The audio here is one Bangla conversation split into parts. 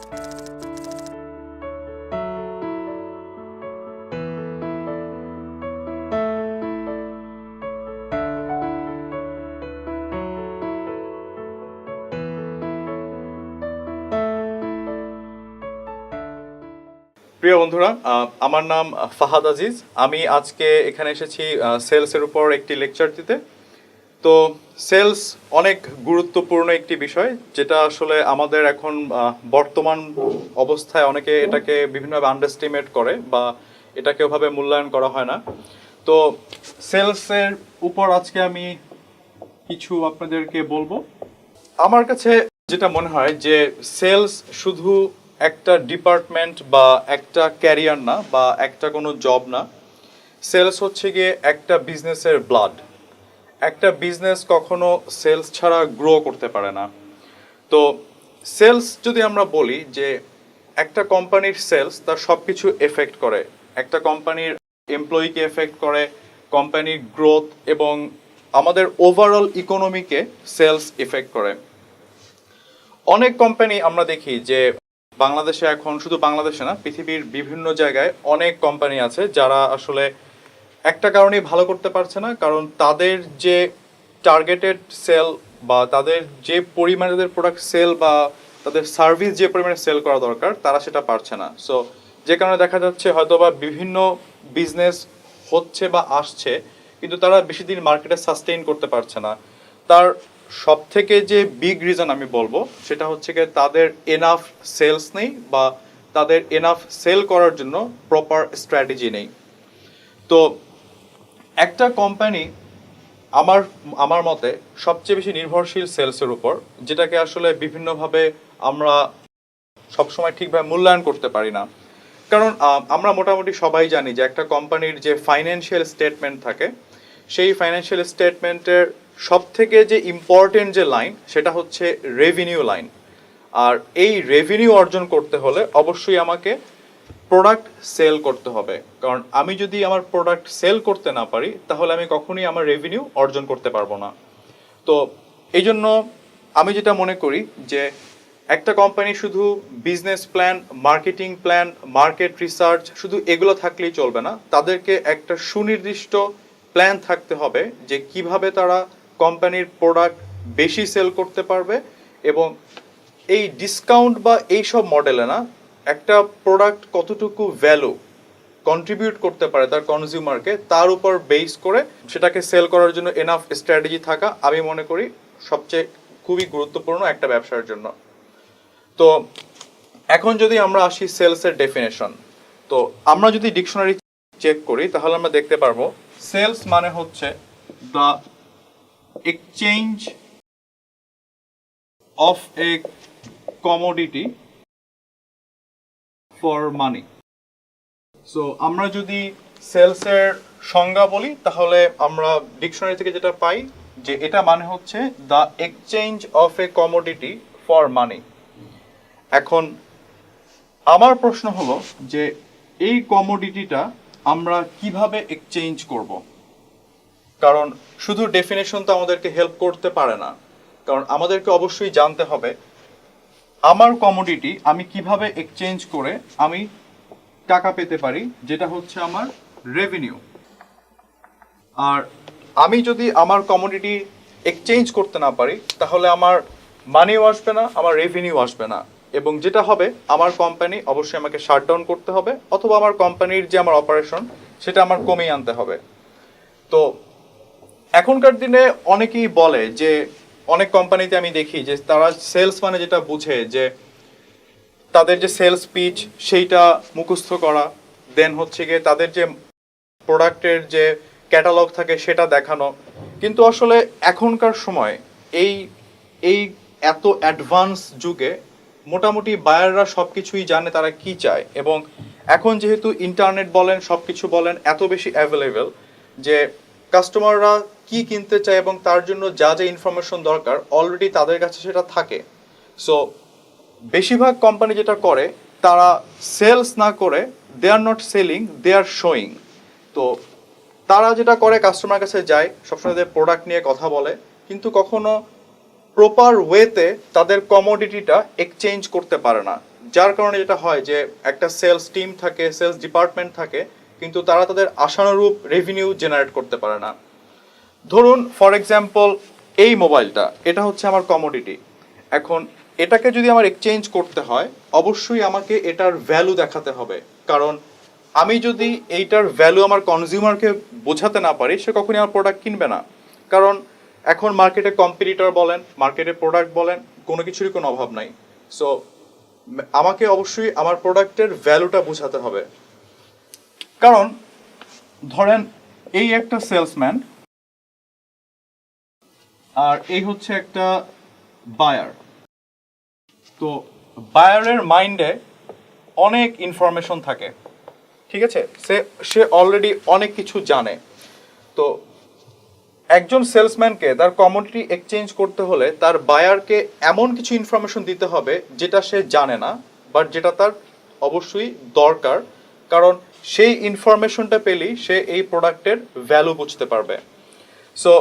প্রিয় বন্ধুরা, আমার নাম ফাহাদ আজিজ। আমি আজকে এখানে এসেছি সেলসের উপর একটি লেকচার দিতে। তো সেলস অনেক গুরুত্বপূর্ণ একটি বিষয়, যেটা আসলে আমাদের এখন বর্তমান অবস্থায় অনেকে এটাকে বিভিন্নভাবে আন্ডারএস্টিমেট করে বা এটাকে ওভাবে মূল্যায়ন করা হয় না। তো সেলসের উপর আজকে আমি কিছু আপনাদেরকে বলবো। আমার কাছে যেটা মনে হয় যে সেলস শুধু একটা ডিপার্টমেন্ট বা একটা ক্যারিয়ার না, বা একটা কোনো জব না। সেলস হচ্ছে গিয়ে একটা বিজনেসের ব্লাড। একটা বিজনেস কখনো সেলস ছাড়া গ্রো করতে পারে না। তো সেলস যদি আমরা বলি যে একটা কোম্পানির সেলস তার সব কিছু এফেক্ট করে, একটা কোম্পানির এমপ্লয়িকে এফেক্ট করে, কোম্পানির গ্রোথ এবং আমাদের ওভারঅল ইকোনমিকে সেলস এফেক্ট করে। অনেক কোম্পানি আমরা দেখি যে বাংলাদেশে, এখন শুধু বাংলাদেশে না, পৃথিবীর বিভিন্ন জায়গায় অনেক কোম্পানি আছে যারা আসলে একটা কারণেই ভালো করতে পারছে না, কারণ তাদের যে টার্গেটেড সেল বা তাদের যে পরিমাণে তাদের প্রোডাক্ট সেল বা তাদের সার্ভিস যে পরিমাণে সেল করা দরকার তারা সেটা পারছে না। সো যে কারণে দেখা যাচ্ছে হয়তোবা বিভিন্ন বিজনেস হচ্ছে বা আসছে, কিন্তু তারা বেশি দিন মার্কেটে সাস্টেইন করতে পারছে না। তার সব থেকে যে বিগ রিজন আমি বলবো সেটা হচ্ছে গিয়ে তাদের এনাফ সেলস নেই, বা তাদের এনাফ সেল করার জন্য প্রপার স্ট্র্যাটেজি নেই। তো একটা কোম্পানি আমার আমার মতে সবচেয়ে বেশি নির্ভরশীল সেলসের উপর, যেটাকে আসলে বিভিন্নভাবে আমরা সবসময় ঠিকভাবে মূল্যায়ন করতে পারি না। কারণ আমরা মোটামুটি সবাই জানি যে একটা কোম্পানির যে ফাইন্যান্সিয়াল স্টেটমেন্ট থাকে, সেই ফাইন্যান্সিয়াল স্টেটমেন্টের সব থেকে যে ইম্পর্টেন্ট যে লাইন সেটা হচ্ছে রেভিনিউ লাইন। আর এই রেভিনিউ অর্জন করতে হলে অবশ্যই আমাকে প্রোডাক্ট সেল করতে হবে, কারণ আমি যদি আমার প্রোডাক্ট সেল করতে না পারি তাহলে আমি কখনোই আমার রেভিনিউ অর্জন করতে পারবো না। তো এই জন্য আমি যেটা মনে করি যে একটা কোম্পানি শুধু business plan, marketing plan, market research শুধু এগুলো থাকলেই চলবে না, তাদেরকে একটা সুনির্দিষ্ট প্ল্যান থাকতে হবে যে কিভাবে তারা কোম্পানির প্রোডাক্ট বেশি সেল করতে পারবে। এবং এই ডিসকাউন্ট বা এইসব মডেলে না, একটা প্রোডাক্ট কতটুকু ভ্যালু কন্ট্রিবিউট করতে পারে তার কনজিউমারকে, তার উপর বেস করে সেটাকে সেল করার জন্য এনাফ স্ট্র্যাটেজি থাকা আমি মনে করি সবচেয়ে খুবই গুরুত্বপূর্ণ একটা ব্যবসার জন্য। তো এখন যদি আমরা আসি সেলসের ডেফিনেশন, তো আমরা যদি ডিকশনারি চেক করি তাহলে আমরা দেখতে পারবো সেলস মানে হচ্ছে the exchange of A commodity for money. So আমরা যদি সেলসের সংজ্ঞা বলি তাহলে আমরা ডিকশনারি থেকে যেটা পাই যে এটা মানে হচ্ছে the exchange of A commodity for money. এখন আমার প্রশ্ন হলো যে এই কমোডিটিটা আমরা কিভাবে এক্সচেঞ্জ করব? কারণ শুধু ডেফিনেশন তো আমাদেরকে হেল্প করতে পারে না, কারণ আমাদেরকে অবশ্যই জানতে হবে আমার কমোডিটি আমি কিভাবে এক্সচেঞ্জ করে আমি টাকা পেতে পারি, যেটা হচ্ছে আমার রেভিনিউ। আর আমি যদি আমার কমোডিটি এক্সচেঞ্জ করতে না পারি তাহলে আমার মানিও আসবে না, আমার রেভিনিউ আসবে না, এবং যেটা হবে আমার কোম্পানি অবশ্যই আমাকে শাটডাউন করতে হবে, অথবা আমার কোম্পানির যে আমার অপারেশন সেটা আমার কমিয়ে আনতে হবে। তো এখনকার দিনে অনেকেই বলে যে অনেক কোম্পানিতে আমি দেখি যে তারা সেলস মানে যেটা বুঝে যে তাদের যে সেলস পিচ সেইটা মুখস্থ করা, দেন হচ্ছে গিয়ে তাদের যে প্রোডাক্টের যে ক্যাটালগ থাকে সেটা দেখানো। কিন্তু আসলে এখনকার সময় এই এই এত অ্যাডভান্স যুগে মোটামুটি বায়াররা সব কিছুই জানে তারা কি চায়, এবং এখন যেহেতু ইন্টারনেট বলেন সব কিছু বলেন এত বেশি অ্যাভেলেবেল যে কাস্টমাররা কি কিনতে চায় এবং তার জন্য যা যা ইনফরমেশন দরকার অলরেডি তাদের কাছে সেটা থাকে। সো বেশিরভাগ কোম্পানি যেটা করে তারা সেলস না করে they are not selling, they are showing. তো তারা যেটা করে কাস্টমার কাছে যায়, সবসময় তাদের প্রোডাক্ট নিয়ে কথা বলে, কিন্তু কখনো প্রপার ওয়েতে তাদের কমোডিটিটা এক্সচেঞ্জ করতে পারে না, যার কারণে যেটা হয় যে একটা সেলস টিম থাকে, সেলস ডিপার্টমেন্ট থাকে, কিন্তু তারা তাদের আশানুরূপ রেভিনিউ জেনারেট করতে পারে না। ধরুন ফর এক্সাম্পল এই মোবাইলটা, এটা হচ্ছে আমার কমোডিটি। এখন এটাকে যদি আমার এক্সচেঞ্জ করতে হয়, অবশ্যই আমাকে এটার ভ্যালু দেখাতে হবে। কারণ আমি যদি এইটার ভ্যালু আমার কনজিউমারকে বোঝাতে না পারি, সে কখনই আমার প্রোডাক্ট কিনবে না। কারণ এখন মার্কেটে কম্পিটিটর বলেন, মার্কেটে প্রোডাক্ট বলেন, কোনো কিছুরই কোনো অভাব নাই। সো আমাকে অবশ্যই আমার প্রোডাক্টের ভ্যালুটা বোঝাতে হবে। কারণ ধরেন এই একটা সেলসম্যান, আর এই হচ্ছে একটা বায়ার। তো বায়ারের মাইন্ডে অনেক ইনফরমেশন থাকে, ঠিক আছে, সে অলরেডি অনেক কিছু জানে। তো একজন সেলসম্যানকে তার কমোডিটি এক্সচেঞ্জ করতে হলে তার বায়ারকে এমন কিছু ইনফরমেশন দিতে হবে যেটা সে জানে না, বাট যেটা তার অবশ্যই দরকার। কারণ সেই ইনফরমেশনটা পেলেই সে এই প্রোডাক্টের ভ্যালু বুঝতে পারবে। সো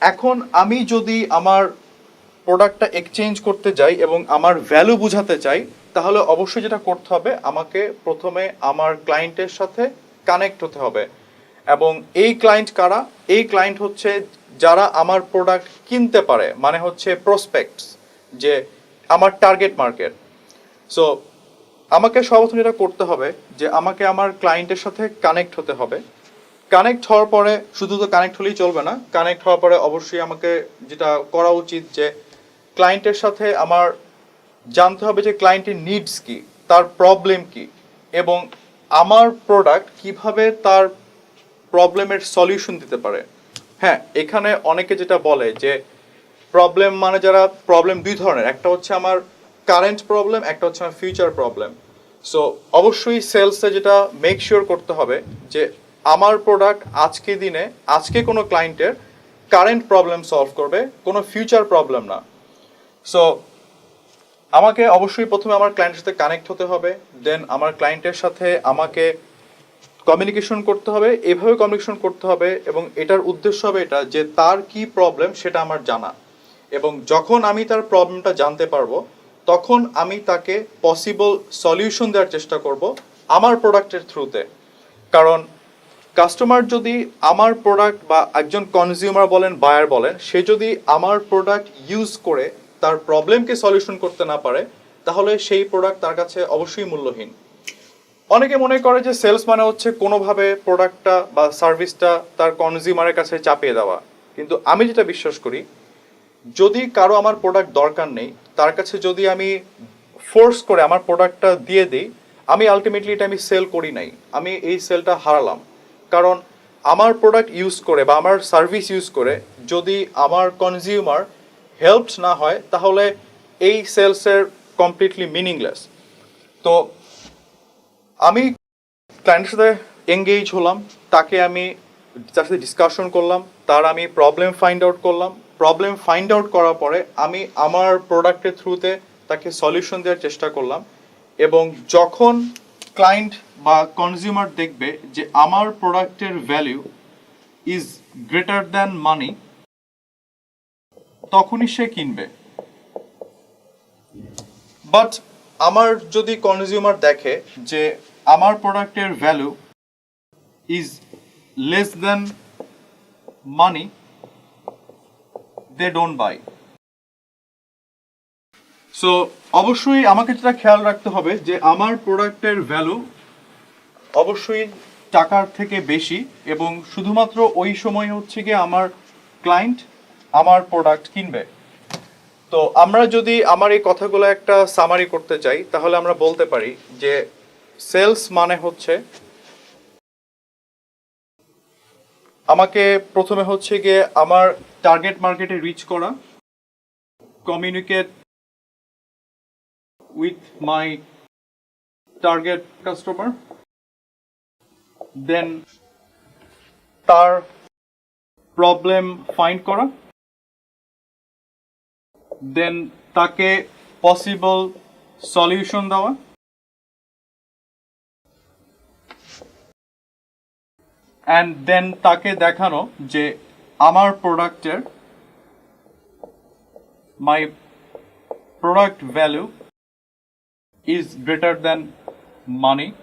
এখন আমি যদি আমার প্রোডাক্টটা এক্সচেঞ্জ করতে যাই এবং আমার ভ্যালু বোঝাতে চাই, তাহলে অবশ্যই যেটা করতে হবে, আমাকে প্রথমে আমার ক্লায়েন্টের সাথে কানেক্ট হতে হবে। এবং এই ক্লায়েন্ট কারা? এই ক্লায়েন্ট হচ্ছে যারা আমার প্রোডাক্ট কিনতে পারে, মানে হচ্ছে প্রসপেক্টস, যে আমার টার্গেট মার্কেট। সো আমাকে সর্বপ্রথম যেটা করতে হবে যে আমাকে আমার ক্লায়েন্টের সাথে কানেক্ট হতে হবে। কানেক্ট হওয়ার পরে শুধু তো কানেক্ট হলেই চলবে না, কানেক্ট হওয়ার পরে অবশ্যই আমাকে যেটা করা উচিত যে ক্লায়েন্টের সাথে আমার জানতে হবে যে ক্লায়েন্টের নিডস কি, তার প্রবলেম কি, এবং আমার প্রোডাক্ট কিভাবে তার প্রবলেমের সলিউশন দিতে পারে। হ্যাঁ, এখানে অনেকে যেটা বলে যে প্রবলেম মানে যারা প্রবলেম দুই ধরনের, একটা হচ্ছে আমার কারেন্ট প্রবলেম, একটা হচ্ছে আমার ফিউচার প্রবলেম। সো অবশ্যই সেলসে যেটা মেক শিওর করতে হবে যে আমার প্রোডাক্ট আজকে দিনে আজকে কোনো ক্লায়েন্টের কারেন্ট প্রবলেম সলভ করবে, কোনো ফিউচার প্রবলেম না। সো আমাকে অবশ্যই প্রথমে আমার ক্লায়েন্টের সাথে কানেক্ট হতে হবে, দেন আমার ক্লায়েন্টের সাথে আমাকে কমিউনিকেশন করতে হবে। এভাবে কমিউনিকেশন করতে হবে এবং এটার উদ্দেশ্য হবে এটা যে তার কি প্রবলেম সেটা আমার জানা, এবং যখন আমি তার প্রবলেমটা জানতে পারবো তখন আমি তাকে পসিবল সলিউশন দেওয়ার চেষ্টা করব আমার প্রোডাক্টের থ্রুতে। কারণ কাস্টমার যদি আমার প্রোডাক্ট, বা একজন কনজিউমার বলেন, বায়ার বলেন, সে যদি আমার প্রোডাক্ট ইউজ করে তার প্রবলেমকে সলিউশন করতে না পারে, তাহলে সেই প্রোডাক্ট তার কাছে অবশ্যই মূল্যহীন। অনেকে মনে করে যে সেলস মানে হচ্ছে কোনোভাবে প্রোডাক্টটা বা সার্ভিসটা তার কনজিউমারের কাছে চাপিয়ে দেওয়া, কিন্তু আমি যেটা বিশ্বাস করি, যদি কারো আমার প্রোডাক্ট দরকার নেই, তার কাছে যদি আমি ফোর্স করে আমার প্রোডাক্টটা দিয়ে দিই, আমি আলটিমেটলি এটা আমি সেল করি নাই, আমি এই সেলটা হারালাম। কারণ আমার প্রোডাক্ট ইউজ করে বা আমার সার্ভিস ইউজ করে যদি আমার কনজিউমার হেল্পড না হয়, তাহলে এই সেলসের কমপ্লিটলি মিনিংলেস। তো আমি ক্লায়েন্টের সাথে এঙ্গেজ হলাম, তাকে আমি তার সাথে ডিসকাশন করলাম, তার আমি প্রবলেম ফাইন্ড আউট করলাম। প্রবলেম ফাইন্ড আউট করার পরে আমি আমার প্রোডাক্টের থ্রুতে তাকে সলিউশন দেওয়ার চেষ্টা করলাম। এবং যখন ক্লায়েন্ট বা কনজিউমার দেখবে যে আমার প্রোডাক্টের ভ্যালু ইজ গ্রেটার দ্যান মানি, তখনই সে কিনবে। বাট আমার যদি কনজিউমার দেখে যে আমার প্রোডাক্টের value is less than money, they don't buy. So অবশ্যই আমাকে যেটা খেয়াল রাখতে হবে যে আমার প্রোডাক্টের ভ্যালু অবশ্যই টাকার থেকে বেশি, এবং শুধুমাত্র ওই সময় হচ্ছে গিয়ে আমার ক্লায়েন্ট আমার প্রোডাক্ট কিনবে। তো আমরা যদি আমার এই কথাগুলো একটা সামারি করতে চাই, তাহলে আমরা বলতে পারি যে সেলস মানে হচ্ছে আমাকে প্রথমে হচ্ছে গিয়ে আমার টার্গেট মার্কেটে রিচ করা, communicate with my target customer, then তার প্রবলেম ফাইন্ড করা, দেন তাকে পসিবল সলিউশন দেওয়া, অ্যান্ড দেন তাকে দেখানো যে আমার প্রোডাক্টের my product value is greater than money,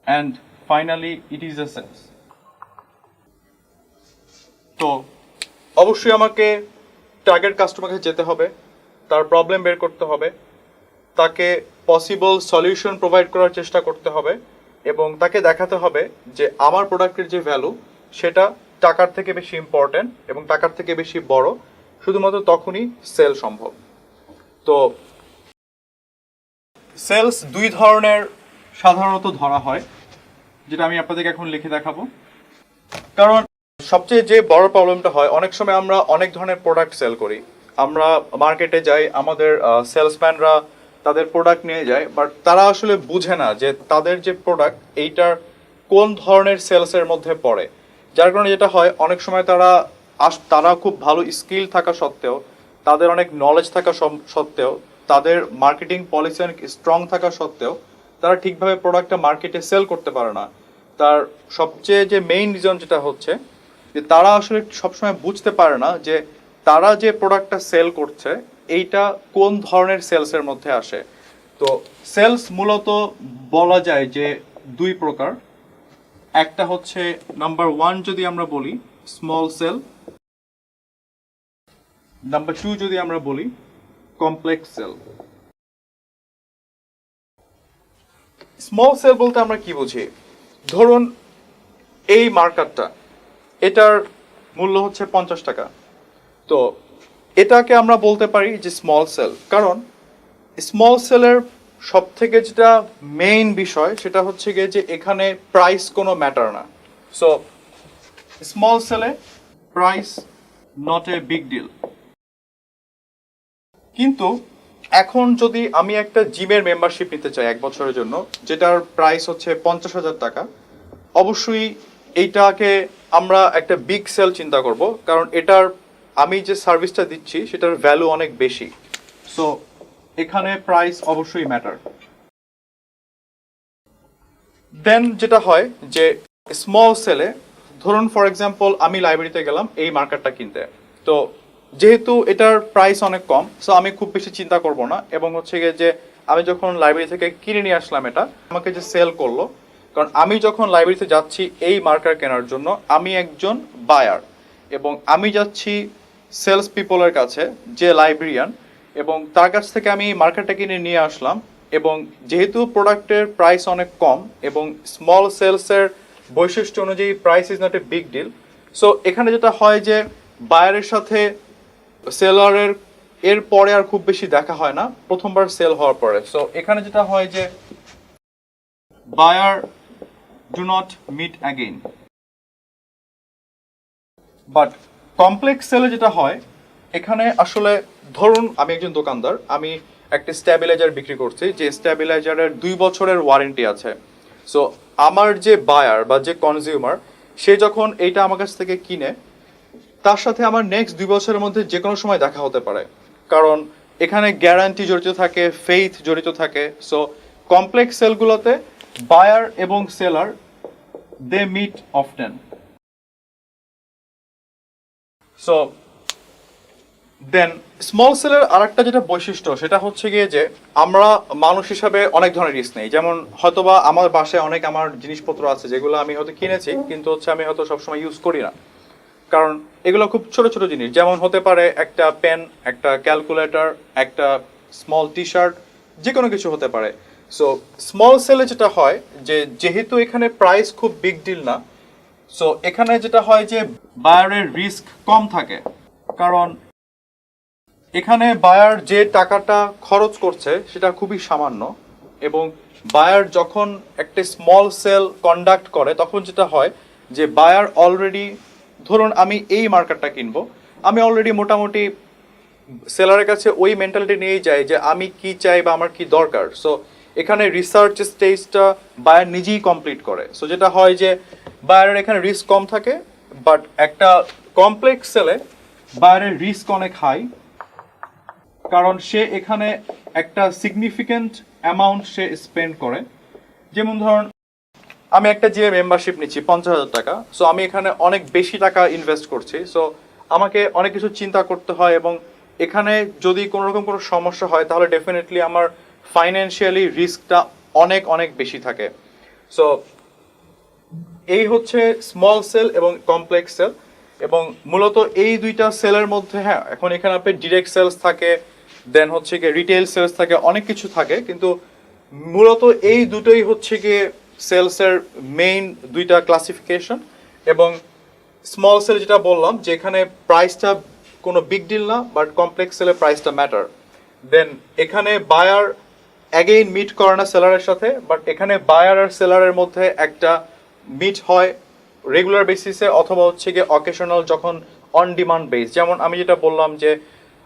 and finally it is a sales. তো অবশ্যই আমাকে টার্গেট কাস্টমারকে যেতে হবে, তার প্রবলেম বের করতে হবে, তাকে পসিবল সলিউশন প্রোভাইড করার চেষ্টা করতে হবে এবং তাকে দেখাতে হবে যে আমার প্রোডাক্টের যে ভ্যালু সেটা টাকার থেকে বেশি ইম্পর্ট্যান্ট এবং টাকার থেকে বেশি বড়, শুধুমাত্র তখনই সেল সম্ভব। তো সেলস দুই ধরনের সাধারণত ধরা হয়, যেটা আমি আপনাদেরকে এখন লিখে দেখাবো। কারণ সবচেয়ে যে বড় প্রবলেমটা হয়, অনেক সময় আমরা অনেক ধরনের প্রোডাক্ট সেল করি, আমরা মার্কেটে যাই, আমাদের সেলসম্যানরা তাদের প্রোডাক্ট নিয়ে যায়, বাট তারা আসলে বুঝে না যে তাদের যে প্রোডাক্ট এইটার কোন ধরনের সেলসের মধ্যে পড়ে। যার কারণে যেটা হয়, অনেক সময় তারা খুব ভালো স্কিল থাকা সত্ত্বেও, তাদের অনেক নলেজ থাকা সত্ত্বেও, তাদের মার্কেটিং পলিসি অনেক স্ট্রং থাকা সত্ত্বেও তারা ঠিকভাবে প্রোডাক্টটা মার্কেটে সেল করতে পারে না। তার সবচেয়ে যে মেইন রিজন যেটা হচ্ছে যে তারা আসলে সবসময় বুঝতে পারে না যে তারা যে প্রোডাক্টটা সেল করছে এইটা কোন ধরনের সেলসের মধ্যে আসে। তো সেলস মূলত বলা যায় যে দুই প্রকার। একটা হচ্ছে নাম্বার 1 যদি আমরা বলি স্মল সেল, নাম্বার 2 যদি আমরা বলি কমপ্লেক্স সেল। স্মল সেল বলতে আমরা কি বুঝি? ধরুন এই মার্কারটা, এটার মূল্য হচ্ছে 50 টাকা। তো এটাকে আমরা বলতে পারি যে স্মল সেল, কারণ স্মল সেলের সব থেকে যেটা মেইন বিষয় সেটা হচ্ছে গিয়ে যে এখানে প্রাইস কোনো ম্যাটার না। সো স্মল সেলে price not a big deal. কিন্তু এখন যদি আমি একটা জিমের মেম্বারশিপ নিতে চাই 1 বছরের জন্য, যেটার প্রাইস হচ্ছে 50,000 টাকা, অবশ্যই এইটাকে আমরা একটা বিগ সেল চিন্তা করব, কারণ এটার আমি যে সার্ভিসটা দিচ্ছি সেটার ভ্যালু অনেক বেশি। সো এখানে প্রাইস অবশ্যই ম্যাটার। দেন যেটা হয় যে স্মল সেলে, ধরুন ফর এক্সাম্পল আমি লাইব্রেরিতে গেলাম এই মার্কারটা কিনতে, তো যেহেতু এটার প্রাইস অনেক কম, সো আমি খুব বেশি চিন্তা করব না, এবং হচ্ছে গিয়ে যে আমি যখন লাইব্রেরি থেকে কিনে নিয়ে আসলাম এটা আমাকে যে সেল করলো, কারণ আমি যখন লাইব্রেরিতে যাচ্ছি এই মার্কার কেনার জন্য আমি একজন বায়ার, এবং আমি যাচ্ছি সেলস পিপলের কাছে যে লাইব্রেরিয়ান, এবং তার কাছ থেকে আমি মার্কারটা কিনে নিয়ে আসলাম, এবং যেহেতু প্রোডাক্টের প্রাইস অনেক কম এবং স্মল সেলসের বৈশিষ্ট্য অনুযায়ী price is not a big deal, so এখানে যেটা হয় যে বায়ারের সাথে সেলারের এর পরে আর খুব বেশি দেখা হয় না প্রথমবার সেল হওয়ার পরে। সো এখানে যেটা হয় যে buyer do not meet again. But complex সেলে যেটা হয়, এখানে আসলে ধরুন আমি একজন দোকানদার, আমি একটা স্ট্যাবিলাইজার বিক্রি করছি, যে স্ট্যাবিলাইজারের 2 বছরের ওয়ারেন্টি আছে। সো আমার যে বায়ার বা যে কনজিউমার, সে যখন এইটা আমার কাছ থেকে কিনে, তার সাথে আমার নেক্সট 2 বছরের মধ্যে যে কোনো সময় দেখা হতে পারে, কারণ এখানে গ্যারান্টি জড়িত থাকে, ফেইথ জড়িত থাকে। সো কমপ্লেক্স সেলগুলোতে বায়ার এবং seller they meet often. So then small সেলের আরেকটা যেটা বৈশিষ্ট্য সেটা হচ্ছে গিয়ে যে আমরা মানুষ হিসাবে অনেক ধরনের রিস্ক নেই। যেমন হয়তোবা আমার বাসায় অনেক আমার জিনিসপত্র আছে যেগুলো আমি হয়তো কিনেছি, কিন্তু হচ্ছে আমি হয়তো সবসময় ইউজ করি না, কারণ এগুলো খুব ছোট ছোট জিনিস। যেমন হতে পারে একটা পেন, একটা ক্যালকুলেটর, একটা স্মল টি শার্ট, যে কোনো কিছু হতে পারে। সো স্মল সেলে যেটা হয় যে যেহেতু এখানে প্রাইস খুব বিগ ডিল না, সো এখানে যেটা হয় যে বায়ারের রিস্ক কম থাকে, কারণ এখানে বায়ার যে টাকাটা খরচ করছে সেটা খুবই সামান্য, এবং বায়ার যখন একটা স্মল সেল কন্ডাক্ট করে তখন যেটা হয় যে বায়ার অলরেডি, ধরুন আমি এই মার্কেটটা কিনবো, আমি অলরেডি মোটামুটি সেলারের কাছে ওই মেন্টালিটি নিয়েই যাই যে আমি কি চাই বা আমার কি দরকার। সো এখানে রিসার্চ স্টেজটা বায়ার নিজেই কমপ্লিট করে। সো যেটা হয় যে বায়ারের এখানে রিস্ক কম থাকে, বাট একটা কমপ্লেক্স সেলে বায়ারের রিস্ক অনেক হাই, কারণ সে এখানে একটা সিগনিফিক্যান্ট অ্যামাউন্ট সে স্পেন্ড করে। যেমন ধরুন আমি একটা যে মেম্বারশিপ নিচ্ছি 50,000 টাকা, সো আমি এখানে অনেক বেশি টাকা ইনভেস্ট করছি। সো আমাকে অনেক কিছু চিন্তা করতে হয়, এবং এখানে যদি কোনো রকম কোনো সমস্যা হয় তাহলে ডেফিনেটলি আমার ফাইন্যান্সিয়ালি রিস্কটা অনেক অনেক বেশি থাকে। সো এই হচ্ছে স্মল সেল এবং কমপ্লেক্স সেল, এবং মূলত এই দুইটা সেলের মধ্যে, হ্যাঁ এখন এখানে আপনি ডিরেক্ট সেলস থাকে, দেন হচ্ছে গিয়ে রিটেল সেলস থাকে, অনেক কিছু থাকে, কিন্তু মূলত এই দুটোই হচ্ছে গিয়ে সেলসের মেইন দুইটা ক্লাসিফিকেশন। এবং স্মল সেল যেটা বললাম, যেখানে প্রাইসটা কোনো বিগ ডিল না, বাট কমপ্লেক্স সেলে প্রাইসটা ম্যাটার। দেন এখানে বায়ার অ্যাগেইন মিট করে না সেলারের সাথে, বাট এখানে বায়ার আর সেলারের মধ্যে একটা মিট হয় রেগুলার বেসিসে, অথবা হচ্ছে গিয়ে অকেশনাল, যখন অন ডিমান্ড বেস। যেমন আমি যেটা বললাম যে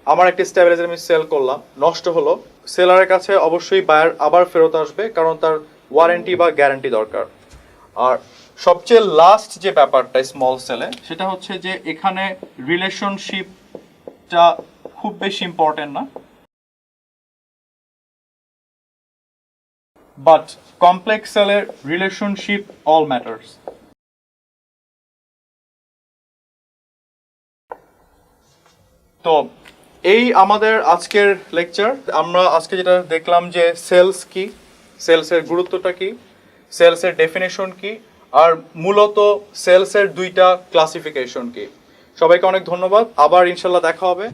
আমার একটা স্টেবিলাইজার আমি সেল করলাম, নষ্ট হলো, সেলারের কাছে অবশ্যই বায়ার আবার ফেরত আসবে, কারণ তার ওয়ারেন্টি বা গ্যারান্টি দরকার। আর সবচেয়ে লাস্ট যে ব্যাপারটা স্মল সেলে, সেটা হচ্ছে যে এখানে রিলেশনশিপটা খুব বেশি ইম্পর্টেন্ট না, বাট কমপ্লেক্স সেলের রিলেশনশিপ অল ম্যাটার্স। তো এই আমাদের আজকের লেকচার। আমরা আজকে যেটা দেখলাম যে সেলস কি, সেলসের গুরুত্বটা কি, সেলসের ডেফিনেশন কি, আর মূলত সেলসের দুইটা ক্লাসিফিকেশন কি। সবাইকে অনেক ধন্যবাদ, আবার ইনশাল্লাহ দেখা হবে।